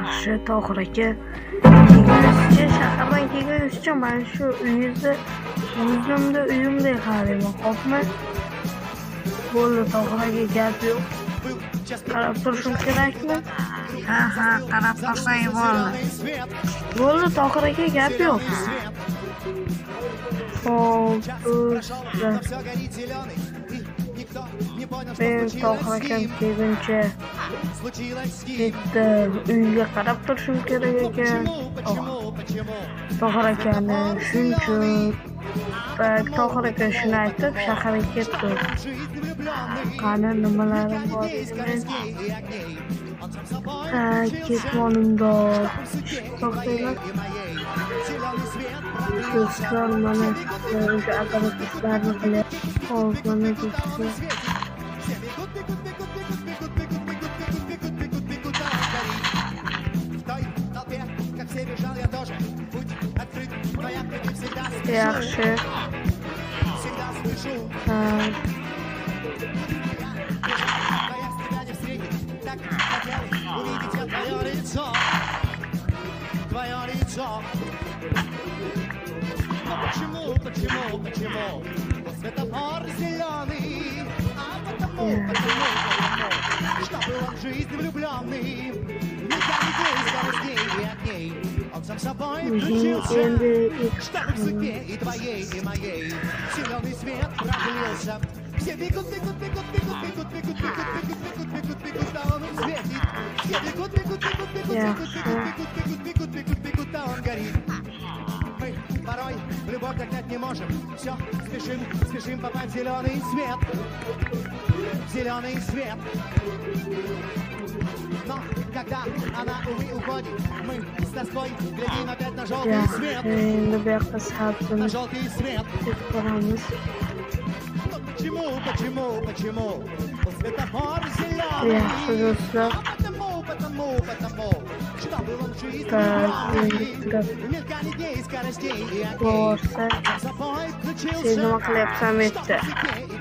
Yaxshi, Tohir aka. Kelgunizcha, shahardan kelgunizcha mana shu uyimdek qarayman, xo'pmi? Bo'ldi, Tohir aka, gap yo'q. Qarab turishim kerakmi? Ha, qarab tursang bo'ldi. Bo'ldi, Tohir aka, gap yo'q. Xo'p, men Tohir akam kelguncha bitta uyga qarab turishim kerak ekan. Tohir akani shuncha Tohir aka shuni aytib shaharga ketdi. Qani nimalarim bor ekan? Ketmonimda to'xtaylar. Do'stlar, mana o'sha apparatlarni qilyapti. Xo'p, mana ketdi. Yaxshi. Почему? Светофор зеленый, потому, чтобы он в жизнь влюбленный. Никогда скоростей и огней, он сам собой включился, чтобы в судьбе и твоей, и моей. Зеленый свет продлился. Все бегут, да он светит. Все бегут, да он горит. Мы порой в любовь догнать не можем. Все, спешим попасть в зеленый свет. Зеленый свет. Но когда она, увы, уходит, мы с тоской глядим опять на желтый свет. На желтый свет. Почему? Светофор зеленый. Потому, чтобы он в жизни мелькали дней, скоростей и огней. Собой включился. И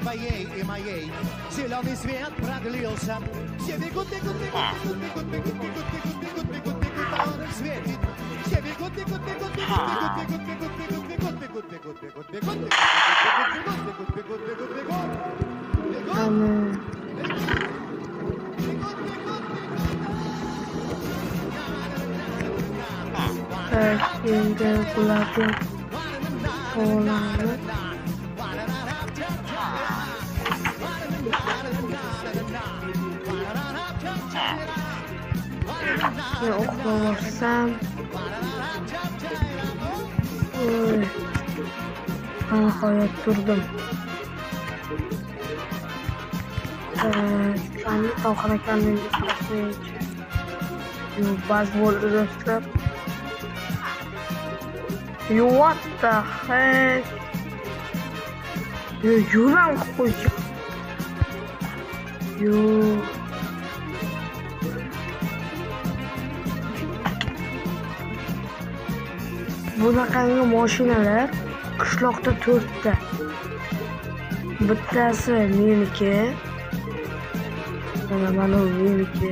твоей, и моей. Зеленый свет продлился. Все бегут, а он их светит. Все бегут. Endi bularni qo'llarni o'qirsam nihoyat turdim. Tohir akamning baz bo'ldi do'stlar. What the heck? Yo'lam qo'yib. Bunaqangi mashinalar qishloqda 4 ta. Bittasi meniki. Mana meniki.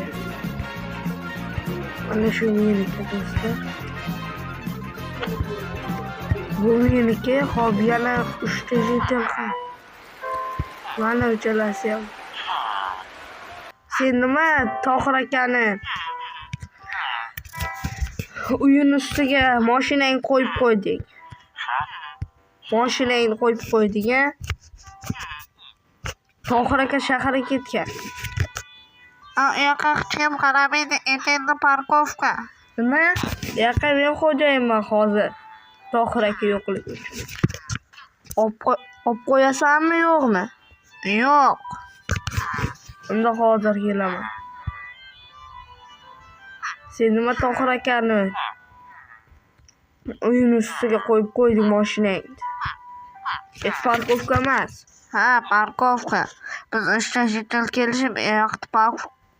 Mana shu meniki do'stlar. Bu meniki, hop yana 3 ta jetel ham. Mana uchalasi ham. Sen nima Tohir akani uyini ustiga mashinangni qo'yib qo'ydik. Mashinangni qo'yib qo'ydik-a? Tohir aka shaharga ketgan. U yoqqa hech kim qaramaydi, endi parkovka. Nima? Yoqqa men xo'jayinman hozir. Tohir aka yo'qligi uchun. Olib qo'yasanmi yo'qmi? Yo'q. Unda hozir kelaman. Sen nima Tohir akani uyini ustiga qo'yib qo'yding mashinangni? Parkovka emas. Ha, parkovka. Biz 3 ta jetel kelishib,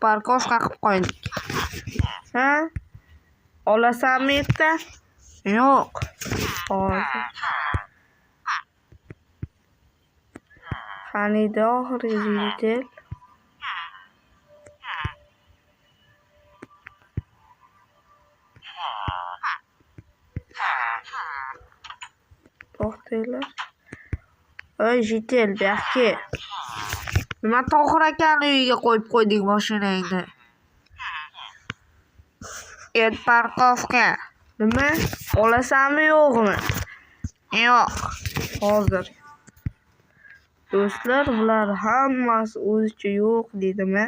parkovka qilib qo'ydik. Ha? Olasanmi yerda? Yo'q. Hozir. Qaniydi oxirgi jetel? To'xtanglar. Ey, Jitel, bu yoqqa. Nima Tohir akani uyiga qo'yib qo'yding mashinangni? Parkovka. Nima? Olasanmi yo'qmi? Yo'q. Hozir. Do'stlar, bular hammasi o'zicha yo'q dedimi?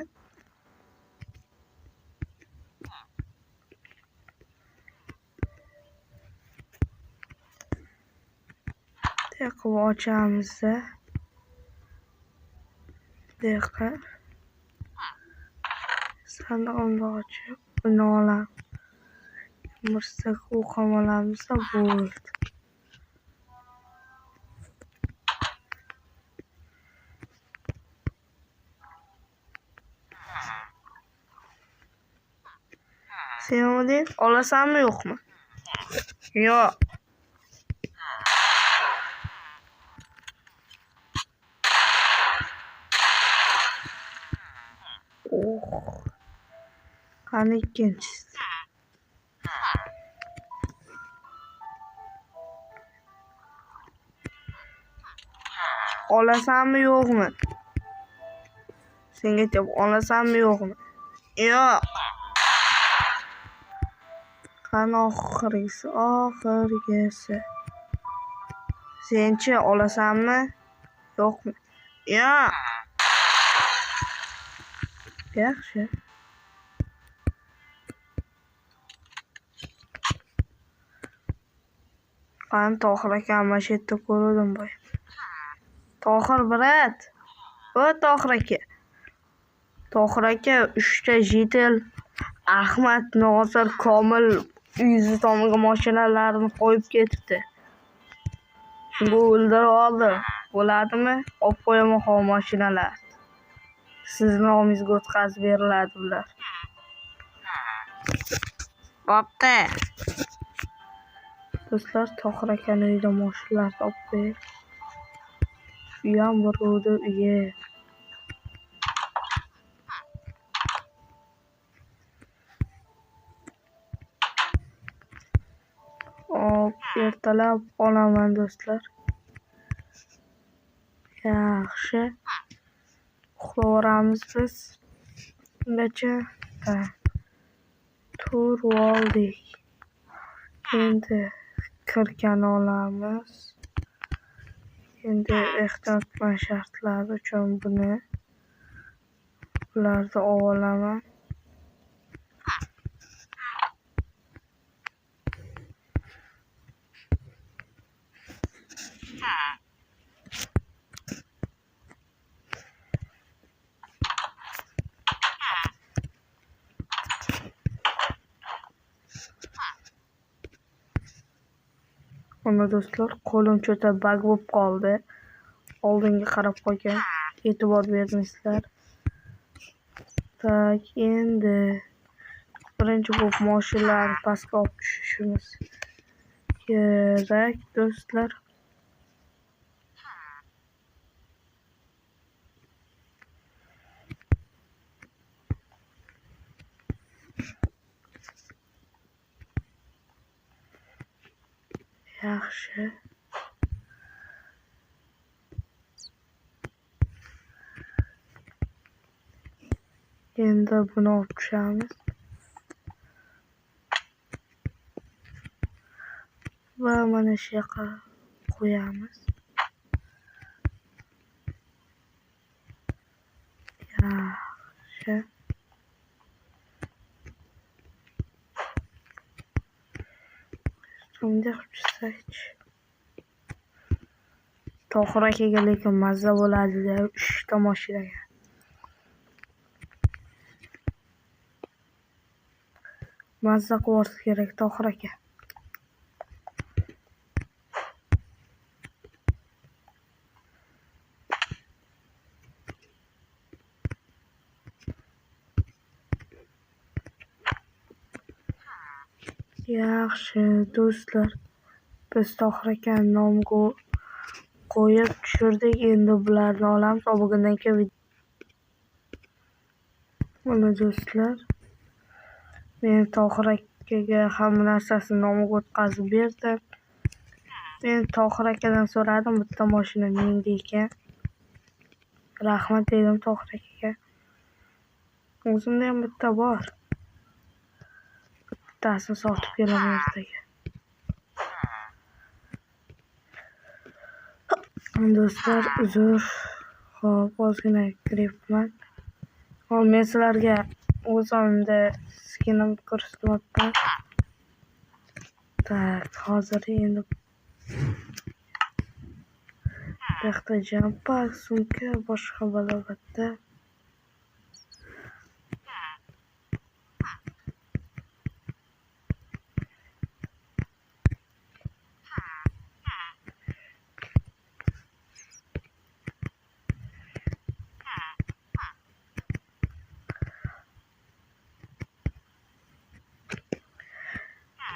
Qilib ochamiz-da. Daqiqa. Sandig'imni ochib, buni olamiz. Mirsak o'qam olamiz, bo'ldi. Sen o'ding, olasanmi yo'qmi? Yo'q. Qani ikkinchisi? Olasanmi yo'qmi? Senga aytyapman, olasanmi yo'qmi? Yo'q. Qani oxirgisi? Senchi olasanmi yo'qmi? Yo'q. Yaxshi. Qani Tohir akam mana shu yerda ko'rdim boy. Tohir brat. O Tohir aka. Tohir aka 3 ta Jitel, Ahmad, Nosir, Komil uyiz tomonga mashinalarini qo'yib ketibdi. Shunga o'ldirib oldi. Bo'ladimi? Olib qo'yaman hozir mashinalar. Siz nomingizga o'tkazib beriladi ular. Bo'pti. Do'stlar, Tohir akani uyida mashinalar topib ber. Uyam birovni uyi. Ertalab olaman do'stlar. Yaxshi. Uxlavoramiz biz. Ungacha turib oldik. Endi kirgan olamiz. Endi ehtiyotman shartlari uchun bularni olaman. Mana do'stlar, qo'lim cho'ta bag bo'lib qoldi. Oldinga qarab qo'ygan. E'tibor bermaysizlar. Tak, endi birinchi bo'lib mashinalarni pastga olib tushishimiz kerak do'stlar. Yaxshi. Endi buni olib tushamiz. Va mana shu yoqqa qo'yamiz. Yaxshi. Bunday qilib chiqsak. Tohir akaga lekin mazza bo'ladi-da 3 ta mashinaga. Mazza qilish kerak Tohir aka. Yaxshi do'stlar. Biz Tohir akaning nomiga qo'yib tushirdik. Endi bularni olamiz. Bugundan keyin mana do'stlar. Men Tohir aka akaga hamma narsasini nomiga o'tkazib berdi. Men Tohir akadan so'radim, bitta mashina menda ekan. Rahmat dedim Tohir akaga. O'zimda ham bitta bor. Bittasini sotib kelaman ertaga. Do'stlar, uzr. Xo'p, ozgina kiribman. Hop, men sizlarga o'zimda skinimni ko'rsatyapman. Tak, hozir endi bu yoqda jampak, sumka, boshqa balobatda.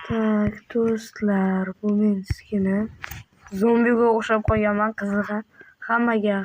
Tak, do'stlar, bu men skinim. Zombiga o'xshab qolganman, qizig'i. Hammaga